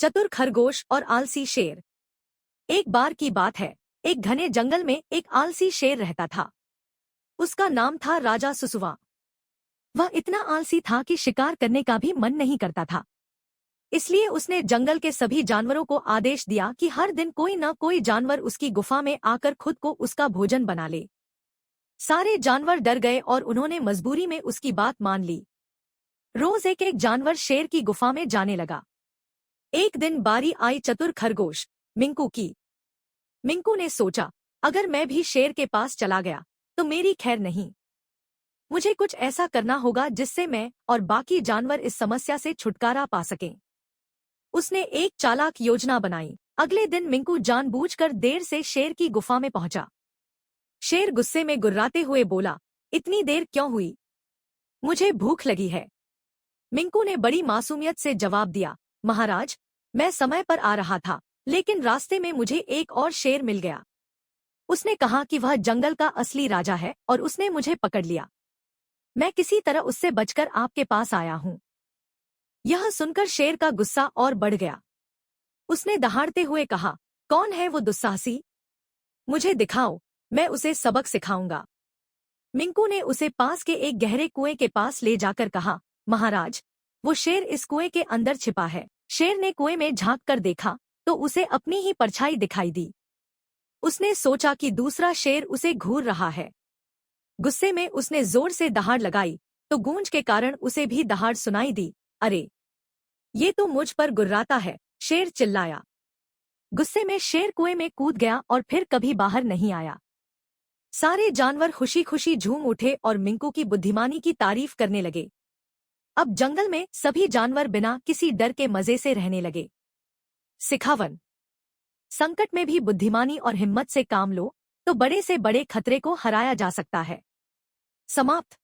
चतुर खरगोश और आलसी शेर। एक बार की बात है, एक घने जंगल में एक आलसी शेर रहता था। उसका नाम था राजा सुसुवा। वह इतना आलसी था कि शिकार करने का भी मन नहीं करता था। इसलिए उसने जंगल के सभी जानवरों को आदेश दिया कि हर दिन कोई न कोई जानवर उसकी गुफा में आकर खुद को उसका भोजन बना ले। सारे जानवर डर गए और उन्होंने मजबूरी में उसकी बात मान ली। रोज एक एक जानवर शेर की गुफा में जाने लगा। एक दिन बारी आई चतुर खरगोश मिंकू की। मिंकू ने सोचा, अगर मैं भी शेर के पास चला गया तो मेरी खैर नहीं। मुझे कुछ ऐसा करना होगा जिससे मैं और बाकी जानवर इस समस्या से छुटकारा पा सकें। उसने एक चालाक योजना बनाई। अगले दिन मिंकू जानबूझकर देर से शेर की गुफा में पहुंचा। शेर गुस्से में गुर्राते हुए बोला, इतनी देर क्यों हुई? मुझे भूख लगी है। मिंकू ने बड़ी मासूमियत से जवाब दिया, महाराज, मैं समय पर आ रहा था, लेकिन रास्ते में मुझे एक और शेर मिल गया। उसने कहा कि वह जंगल का असली राजा है और उसने मुझे पकड़ लिया। मैं किसी तरह उससे बचकर आपके पास आया हूं। यह सुनकर शेर का गुस्सा और बढ़ गया। उसने दहाड़ते हुए कहा, कौन है वो दुस्साहसी? मुझे दिखाओ, मैं उसे सबक सिखाऊंगा। मिंकू ने उसे पास के एक गहरे कुएं के पास ले जाकर कहा, महाराज, वो शेर इस कुएं के अंदर छिपा है। शेर ने कुएं में झांक कर देखा तो उसे अपनी ही परछाई दिखाई दी। उसने सोचा कि दूसरा शेर उसे घूर रहा है। गुस्से में उसने जोर से दहाड़ लगाई तो गूंज के कारण उसे भी दहाड़ सुनाई दी। अरे, ये तो मुझ पर गुर्राता है, शेर चिल्लाया। गुस्से में शेर कुएं में कूद गया और फिर कभी बाहर नहीं आया। सारे जानवर खुशी खुशी झूम उठे और मिंकू की बुद्धिमानी की तारीफ करने लगे। अब जंगल में सभी जानवर बिना किसी डर के मजे से रहने लगे। सिखावन: संकट में भी बुद्धिमानी और हिम्मत से काम लो तो बड़े से बड़े खतरे को हराया जा सकता है। समाप्त।